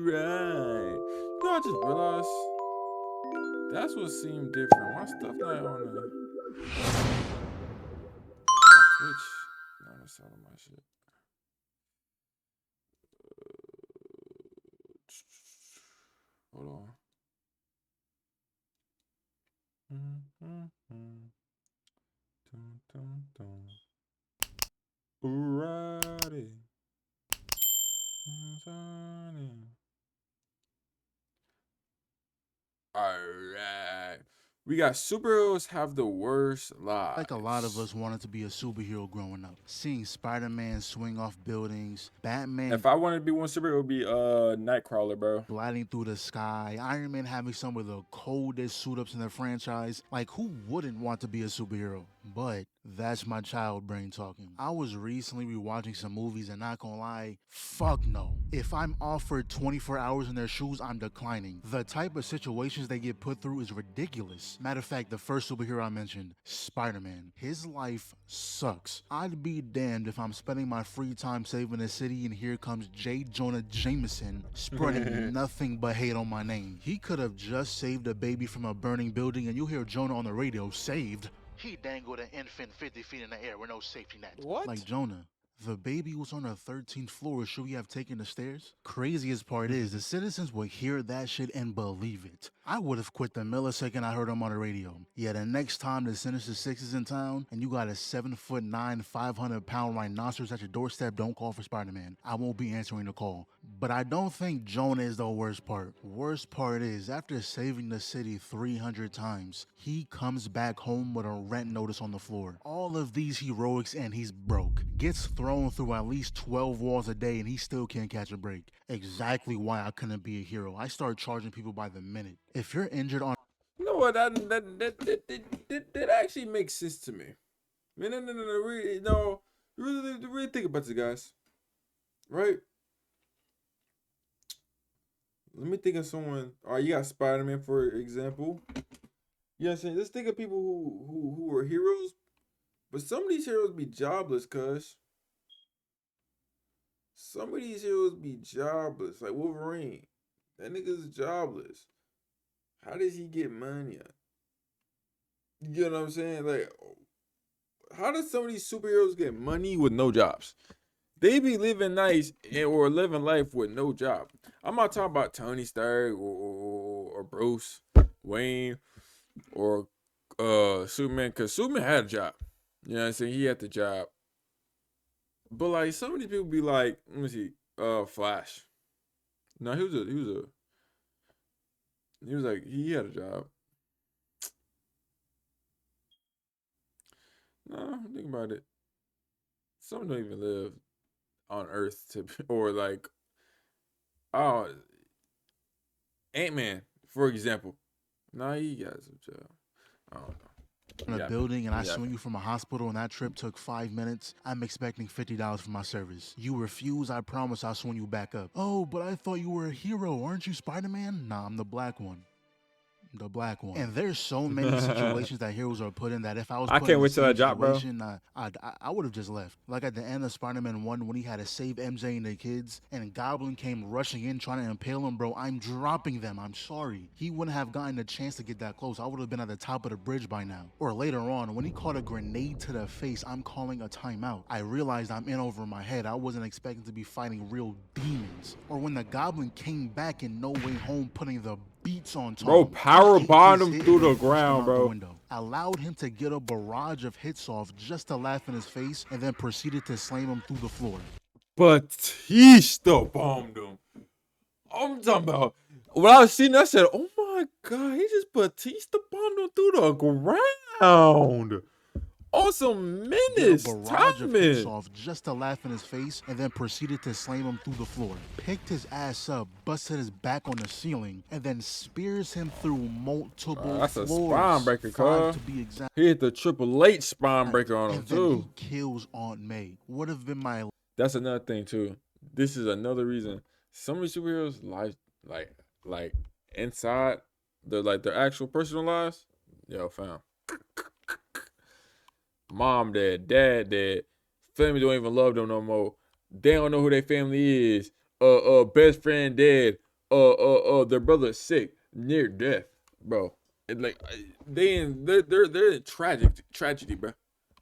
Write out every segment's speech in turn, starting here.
right. You know, I just realized that's what seemed different. My stuff not on my Twitch. Not on some of my shit. Hold on. Dun, dun, dun. Alrighty. Alright. We got superheroes have the worst Like a lot of lives. us wanted to be a superhero growing up. Seeing Spider-Man swing off buildings, Batman If I wanted to be one superhero, it would be Nightcrawler, bro. gliding through the sky, Iron Man having some of the coldest suit-ups in the franchise. Like, who wouldn't want to be a superhero? But that's my child brain talking. I was recently rewatching some movies and not gonna lie, fuck no. If I'm offered 24 hours in their shoes, I'm declining. The type of situations they get put through is ridiculous. Matter of fact, the first superhero I mentioned, Spider-Man. His life sucks. I'd be damned if I'm spending my free time saving the city and here comes J. Jonah Jameson spreading nothing but hate on my name. He could have just saved a baby from a burning building and you hear Jonah on the radio, saved. He dangled an infant 50 feet in the air with no safety net. What? Like Jonah. The baby was on the 13th floor. Should we have taken the stairs? Craziest part is the citizens would hear that shit and believe it. I would have quit the millisecond I heard him on the radio. Yeah, the next time the Sinister 6 is in town and you got a 7'9", 500-pound rhinoceros at your doorstep, don't call for Spider-Man. I won't be answering the call. But I don't think Jonah is the worst part. Worst part is, after saving the city 300 times, he comes back home with a rent notice on the floor. All of these heroics and he's broke. Gets thrown through at least 12 walls a day and he still can't catch a break. Exactly why I couldn't be a hero. I start charging people by the minute. If you're injured on You know what? That actually makes sense to me. Man, no. Really, no. Really think about this, guys. Right? Let me think of someone. All right, you got Spider Man, for example. You know what I'm saying? Let's think of people who are heroes, but some of these heroes be jobless, cuz. Some of these heroes be jobless, like Wolverine. That nigga's jobless. How does he get money? You know what I'm saying? Like, how does some of these superheroes get money with no jobs? They be living nice or living life with no job. I'm not talking about Tony Stark or Bruce Wayne or Superman, because Superman had a job. You know what I'm saying? He had the job. But like some of these people be like, let me see, Flash. No, he was like he had a job. No, think about it. Some don't even live on Earth to or like oh Ant-Man, for example. Nah, he got some job. I don't know. a Yeah, building and I yeah. swing you from a hospital and that trip took 5 minutes, I'm expecting $50 for my service. You refuse, I promise I'll swing you back up. Oh, but I thought you were a hero. Aren't you Spider-Man? Nah, I'm the black one. The black one. And there's so many situations that heroes are put in that if I was I put in can't the wait till same that drop, bro. situation, I would have just left. Like at the end of Spider-Man 1 when he had to save MJ and the kids and Goblin came rushing in trying to impale him, bro, I'm dropping them. I'm sorry. He wouldn't have gotten a chance to get that close. I would have been at the top of the bridge by now. Or later on, when he caught a grenade to the face, I'm calling a timeout. I realized I'm in over my head. I wasn't expecting to be fighting real demons. Or when the Goblin came back in No Way Home putting the beats on Tom. Bro, power Ate bombed his him hit through and the then pushed him ground, out the bro. window. Allowed him to get a barrage of hits off just to laugh in his face and then proceeded to slam him through the floor. Batista bombed him. I'm talking about when I was seeing that, I said, "Oh my god, he just Batista bombed him through the ground." On some Get a menace barrage of hits timing. off just to laugh in his face and then proceeded to slam him through the floor. Picked his ass up, busted his back on the ceiling, and then spears him through multiple That's a floors. spine breaker, 5 cuz. to be exact. He hit the Triple H spine breaker on him And then he too. kills Aunt May. Would have been my That's another thing too. This is another reason some of these superheroes life like inside their actual personal lives. Yo, fam. Mom dead, dad dead, family don't even love them no more. They don't know who their family is. Best friend dead. their brother is sick, near death, bro. And like they're in tragedy, bro.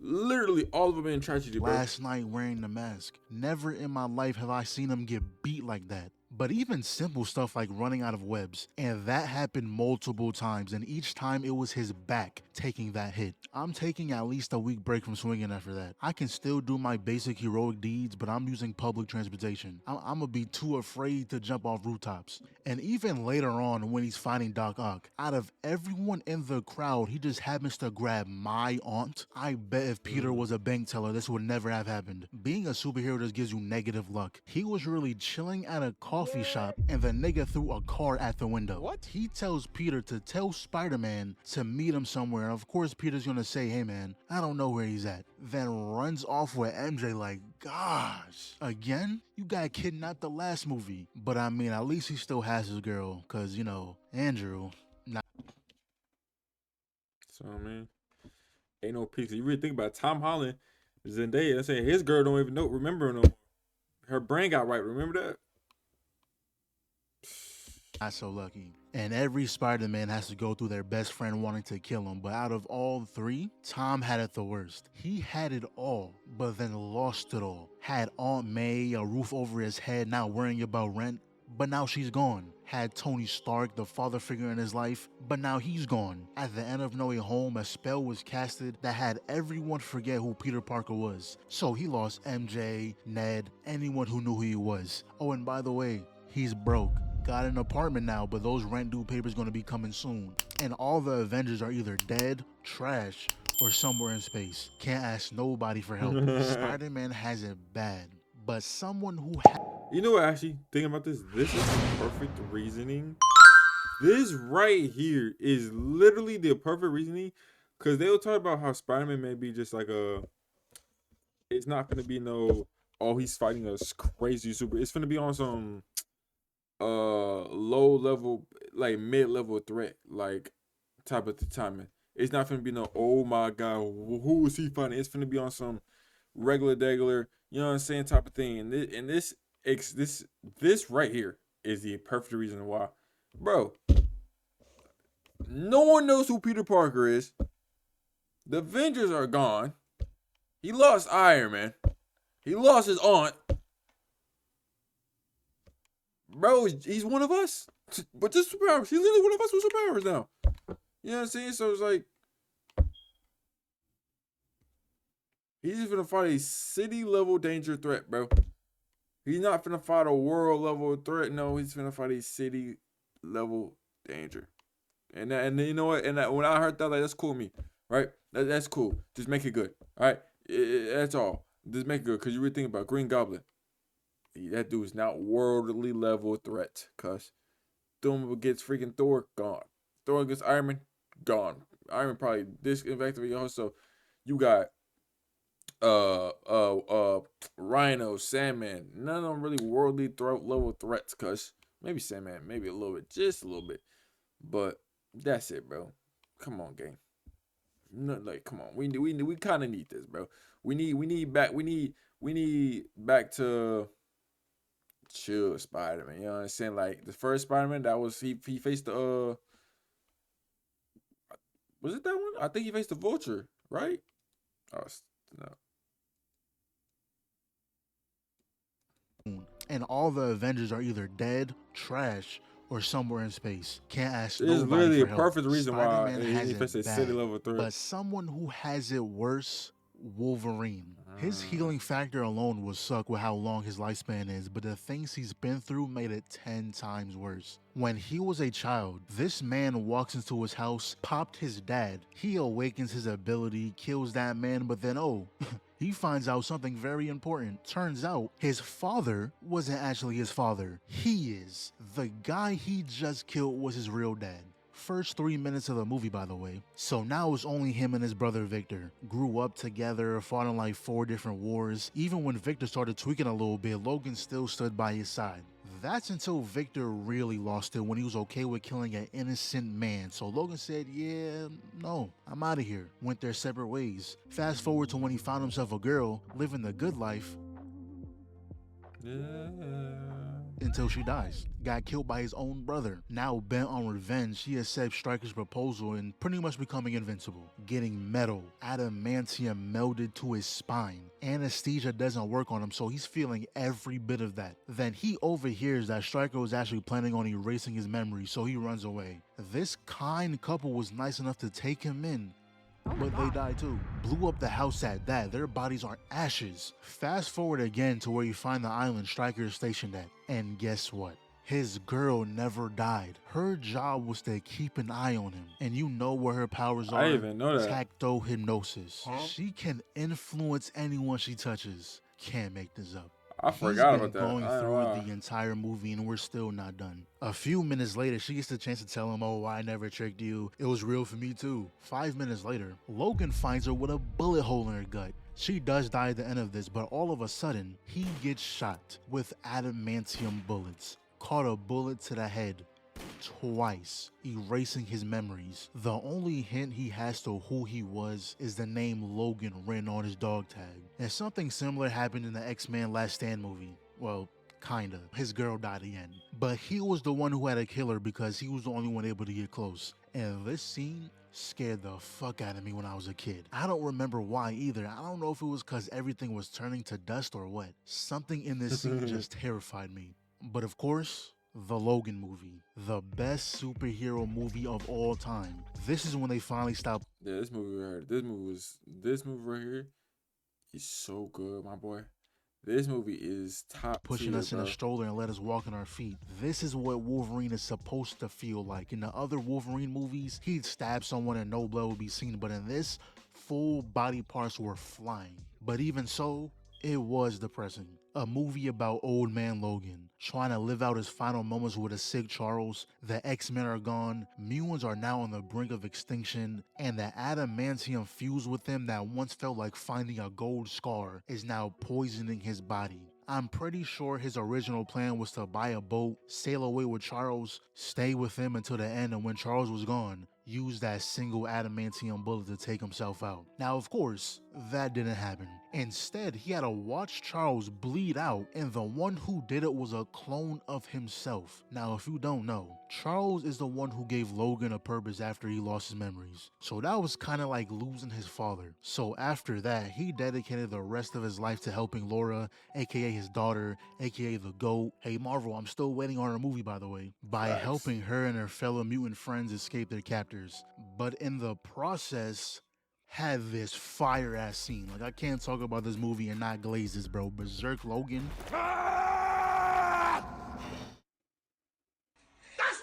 Literally all of them in tragedy, bro. last night wearing the mask. Never in my life have I seen him get beat like that. But even simple stuff like running out of webs, and that happened multiple times, and each time it was his back taking that hit. I'm taking at least a week break from swinging after that. I can still do my basic heroic deeds, but I'm using public transportation. I'm gonna be too afraid to jump off rooftops. And even later on when he's fighting Doc Ock, out of everyone in the crowd, he just happens to grab my aunt. I bet if Peter was a bank teller, this would never have happened. Being a superhero just gives you negative luck. He was really chilling at a coffee shop and the nigga threw a car at the window. What? He tells Peter to tell Spider-Man to meet him somewhere. And of course, Peter's gonna say, hey man, I don't know where he's at. Then runs off with MJ like, gosh, again? You got kidnapped the last movie. But I mean, at least he still has his girl, cause you know, Andrew, not. So I mean, ain't no peace. You really think about it, Tom Holland, Zendaya. I say his girl don't even remember her no more. Her brain got right. Remember that? Not so lucky. And every Spider-Man has to go through their best friend wanting to kill him. But out of all three, Tom had it the worst. He had it all, but then lost it all. Had Aunt May, a roof over his head, not worrying about rent, but now she's gone. Had Tony Stark, the father figure in his life, but now he's gone. At the end of No Way Home, a spell was casted that had everyone forget who Peter Parker was. So he lost MJ, Ned, anyone who knew who he was. Oh, and by the way, he's broke. Got an apartment now, but those rent due papers gonna be coming soon. And all the Avengers are either dead, trash, or somewhere in space. Can't ask nobody for help. Spider-Man has it bad, but someone who You know what? Actually, thinking about this, this is perfect reasoning. This right here is literally the perfect reasoning, because they'll talk about how Spider-Man may be just like it's not gonna be no, oh, he's fighting a crazy super. It's gonna be on some low level, like mid-level threat, like type of the timing. It's not gonna be no, oh my god, who is he fighting? It's gonna be on some regular, you know what I'm saying, type of thing. And this right here is the perfect reason why, bro. No one knows who Peter Parker is. The Avengers are gone. He lost Iron Man. He lost his aunt. Bro, he's one of us. But just superpowers. He's literally one of us with superpowers now. You know what I'm saying? So it's like, he's just gonna fight a city level danger threat, bro. He's not gonna fight a world level threat. No, he's gonna fight a city level danger. And you know what? And when I heard that, like, that's cool with me, right? That's cool. Just make it good, all right? That's all. Just make it good, because you were thinking about Green Goblin. That dude's not worldly level threat, cuz Doom gets freaking Thor, gone. Thor gets Iron Man, gone. Iron Man probably disinfected also. You got Rhino, Sandman. None of them really worldly level threats, cuz maybe Sandman, maybe a little bit, just a little bit. But that's it, bro. Come on, gang. No, like, come on. We kind of need this, bro. We need back to chill Spider-Man. You know what I'm saying? Like the first Spider-Man, that was he faced the was it that one? I think he faced the Vulture, right? Oh no. and all the Avengers are either dead, trash, or somewhere in space. Can't ask It's nobody literally for a help. perfect reason why Spider-Man he has faced a it city bad, level threat. but someone who has it worse, Wolverine. His healing factor alone will suck with how long his lifespan is, but the things he's been through made it 10 times worse. When he was a child, this man walks into his house, popped his dad. He awakens his ability, kills that man, but then he finds out something very important. Turns out his father wasn't actually his father. He is. The guy he just killed was his real dad. First 3 minutes of the movie, by the way. So now it's only him and his brother Victor. Grew up together, fought in like 4 different wars. Even when Victor started tweaking a little bit, Logan still stood by his side. That's until Victor really lost it when he was okay with killing an innocent man. So Logan said, yeah, no, I'm out of here. Went their separate ways. Fast forward to when he found himself a girl, living the good life. Yeah. until she dies. Got killed by his own brother. Now bent on revenge, he accepts Stryker's proposal and pretty much becoming invincible. Getting metal, adamantium melded to his spine. Anesthesia doesn't work on him, so he's feeling every bit of that. Then he overhears that Stryker was actually planning on erasing his memory, so he runs away. This kind couple was nice enough to take him in, but they died too. Blew up the house at that. Their bodies are ashes. Fast forward again to where you find the island Stryker is stationed at. And guess what? His girl never died. Her job was to keep an eye on him. And you know what her powers are? I didn't even know that. Tacto hypnosis. She can influence anyone she touches. Can't make this up. I forgot about He's that. been going through the entire movie and we're still not done. A few minutes later, she gets the chance to tell him, oh, I never tricked you. It was real for me too. 5 minutes later, Logan finds her with a bullet hole in her gut. She does die at the end of this, but all of a sudden, he gets shot with adamantium bullets. Caught a bullet to the head twice, erasing his memories. The only hint he has to who he was is the name Logan written on his dog tag. And something similar happened in the X-Men Last Stand movie. Well, kinda. His girl died again. But he was the one who had to kill her because he was the only one able to get close. And this scene scared the fuck out of me when I was a kid. I don't remember why either. I don't know if it was because everything was turning to dust or what. Something in this scene just terrified me. But of course, the Logan movie, the best superhero movie of all time. This is when they finally stopped. Yeah, this movie right here is so good, my boy. This movie is top Pushing tier, us in bro. a stroller and let us walk on our feet. This is what Wolverine is supposed to feel like. In the other Wolverine movies, he'd stab someone and no blood would be seen, but in this, full body parts were flying. But even so, it was depressing. A movie about old man Logan trying to live out his final moments with a sick Charles. The X-Men are gone, mutants are now on the brink of extinction, and the adamantium fused with him that once felt like finding a gold scar is now poisoning his body. I'm pretty sure his original plan was to buy a boat, sail away with Charles, stay with him until the end, and when Charles was gone, use that single adamantium bullet to take himself out. Now, of course, that didn't happen. Instead, he had to watch Charles bleed out, and the one who did it was a clone of himself. Now, if you don't know, Charles is the one who gave Logan a purpose after he lost his memories. So that was kind of like losing his father. So after that, he dedicated the rest of his life to helping Laura, aka his daughter, aka the GOAT. Hey Marvel, I'm still waiting on her movie, by the way. By helping her and her fellow mutant friends escape their captors. But in the process, had this fire ass scene. Like, I can't talk about this movie and not glaze this, bro. Berserk Logan. That's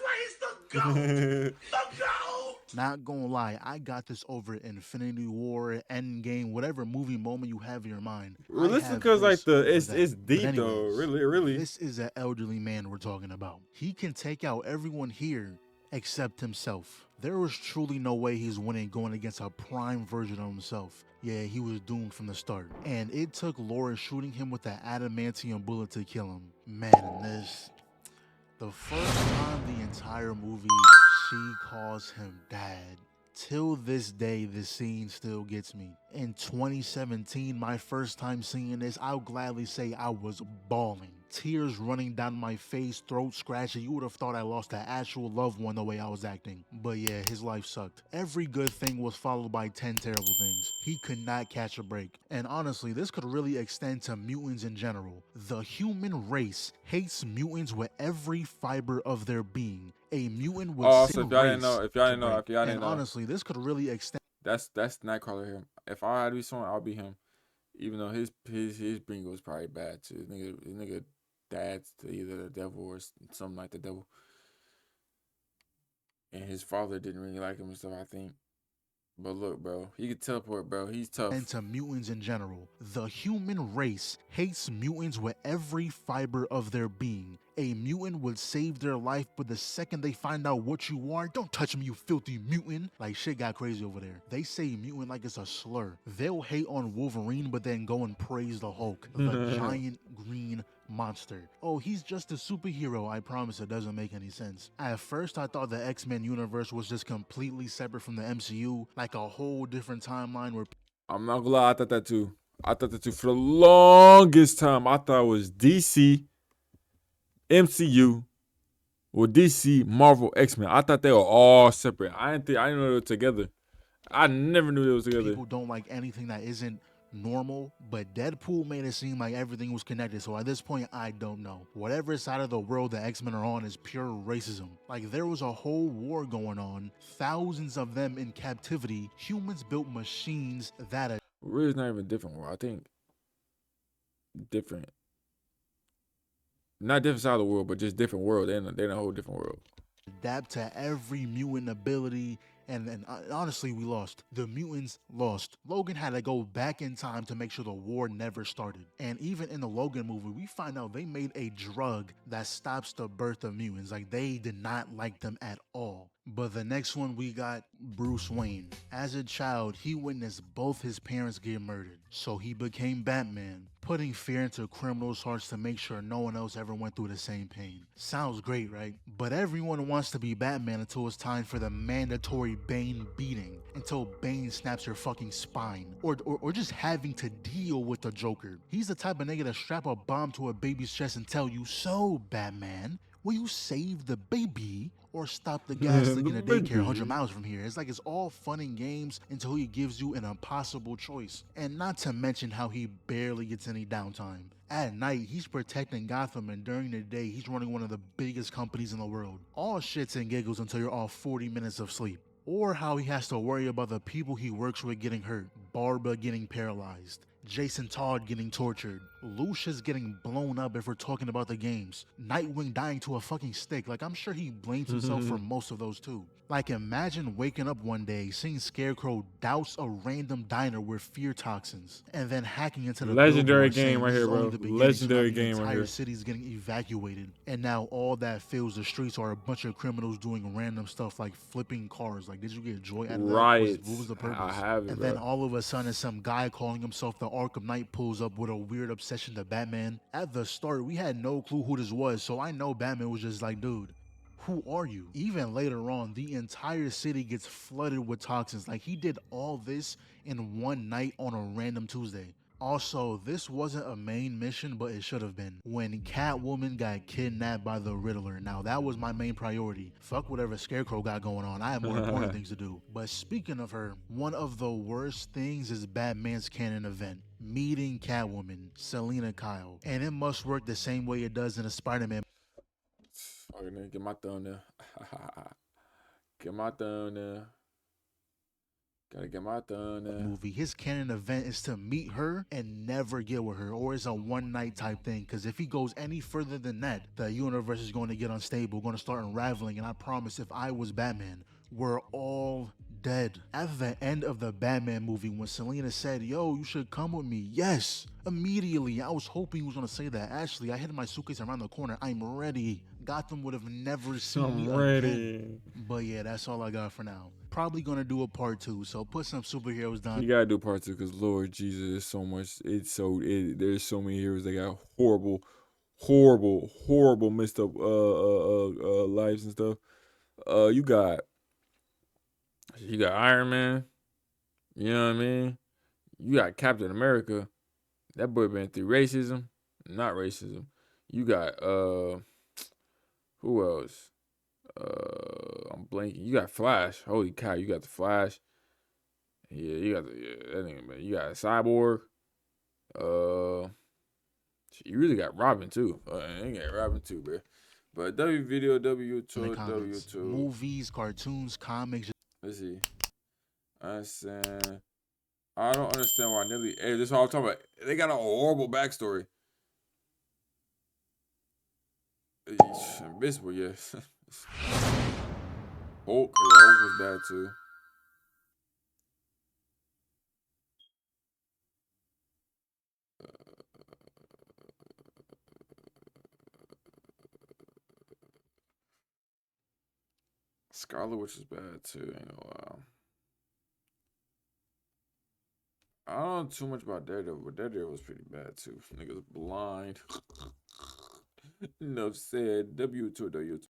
why he's the GOAT! The GOAT! Not gonna lie, I got this over Infinity War, Endgame, whatever movie moment you have in your mind. Well, this is because like it's deep anyways, though. Really. This is an elderly man we're talking about. He can take out everyone here except himself. There was truly no way he's winning going against a prime version of himself. Yeah, he was doomed from the start. And it took Laura shooting him with the adamantium bullet to kill him. Man, in this, the first time the entire movie, she calls him dad. Till this day, this scene still gets me. In 2017, my first time seeing this, I'll gladly say I was bawling. Tears running down my face, throat scratching. You would have thought I lost an actual loved one the way I was acting. But yeah, his life sucked. Every good thing was followed by 10 terrible things. He could not catch a break. And honestly, this could really extend to mutants in general. The human race hates mutants with every fiber of their being. A mutant would so if y'all didn't know, honestly, this could really extend. That's Nightcrawler here. If I had to be someone, I'll be him. Even though his bingo was probably bad too. His nigga dad's to either the devil or something like the devil. And his father didn't really like him and stuff, I think. But look, bro, he could teleport, bro. He's tough. And to mutants in general. The human race hates mutants with every fiber of their being. A mutant would save their life, but the second they find out what you are, don't touch me, you filthy mutant. Like, shit got crazy over there. They say mutant like it's a slur. They'll hate on Wolverine, but then go and praise the Hulk, the giant green monster. Oh, he's just a superhero. I promise it doesn't make any sense. At first, I thought the X-Men universe was just completely separate from the MCU, like a whole different timeline where... I'm not gonna lie, I thought that too. For the longest time, I thought it was DC MCU or DC, Marvel, X-Men. I thought they were all separate. I didn't know they were together. I never knew they were together. People don't like anything that isn't normal, but Deadpool made it seem like everything was connected. So at this point, I don't know. Whatever side of the world the X-Men are on is pure racism. Like, there was a whole war going on, thousands of them in captivity. Humans built machines that Really, it's not even different world. I think different. Not different side of the world, but just different world. They're in a whole different world. adapt to every mutant ability. And honestly, we lost. The mutants lost. Logan had to go back in time to make sure the war never started. And even in the Logan movie, we find out they made a drug that stops the birth of mutants. Like, they did not like them at all. But the next one, we got Bruce Wayne. As a child, he witnessed both his parents get murdered. So he became Batman, putting fear into criminals' hearts to make sure no one else ever went through the same pain. Sounds great, right? But everyone wants to be Batman until it's time for the mandatory Bane beating, until Bane snaps your fucking spine, or just having to deal with the Joker. He's the type of nigga to strap a bomb to a baby's chest and tell you, "So, Batman, will you save the baby or stop the gas leak in a daycare 100 miles from here?" It's like it's all fun and games until he gives you an impossible choice. And not to mention how he barely gets any downtime. At night, he's protecting Gotham, and during the day, he's running one of the biggest companies in the world. All shits and giggles until you're off 40 minutes of sleep. Or how he has to worry about the people he works with getting hurt. Barbara getting paralyzed. Jason Todd getting tortured. Lucius getting blown up if we're talking about the games. Nightwing dying to a fucking stick. Like, I'm sure he blames himself for most of those too. Like, imagine waking up one day, seeing Scarecrow douse a random diner with fear toxins, and then hacking into the Legendary billboard game saying right this here, is only bro. the beginning, Legendary so now the game right entire here. city's getting evacuated. And now all that fills the streets are a bunch of criminals doing random stuff like flipping cars. Like, did you get joy out of that? Right. What was the purpose? I have it, And bro. then all of a sudden, some guy calling himself the Arkham Knight pulls up with a weird obsession to Batman. At the start, we had no clue who this was, so I know Batman was just like, dude, who are you? Even later on, the entire city gets flooded with toxins. Like, he did all this in one night on a random Tuesday. Also, this wasn't a main mission, but it should have been. When Catwoman got kidnapped by the Riddler. Now, that was my main priority. Fuck whatever Scarecrow got going on. I have more important things to do. But speaking of her, one of the worst things is Batman's canon event. Meeting Catwoman, Selena Kyle. And it must work the same way it does in a Spider-Man Fucking nigga, get my thumb there. Get my thumb there. Gotta get my thumb there. movie. His canon event is to meet her and never get with her, or it's a one night type thing. Because if he goes any further than that, the universe is going to get unstable, going to start unraveling. And I promise, if I was Batman, we're all dead. At the end of the Batman movie, when Selena said, "Yo, you should come with me," yes, immediately I was hoping he was gonna say that. Ashley, I hid my suitcase around the corner. I'm ready. Gotham would have never seen me I'm ready. again. But yeah, that's all I got for now. Probably gonna do a part 2, so put some superheroes down. You gotta do part 2 because Lord Jesus, there's so much. There's so many heroes that got horrible messed up lives and stuff. You got Iron Man. You know what I mean? You got Captain America. That boy been through racism, not racism. You got who else? I'm blanking. You got Flash. Holy cow, you got the Flash. Yeah, you got that nigga, man. You got Cyborg. You really got Robin too. You got Robin too, bro. But W video, W In the two, W comments. two. Movies, cartoons, comics. Let's see. I don't understand why nearly. Hey, this is all I'm talking about. They got a horrible backstory. Invincible, yes. Hulk was bad too. Scarlet Witch is bad too. Ain't gonna lie. I don't know too much about Daredevil, but Daredevil was pretty bad too. Niggas blind. Enough said. W2, W2.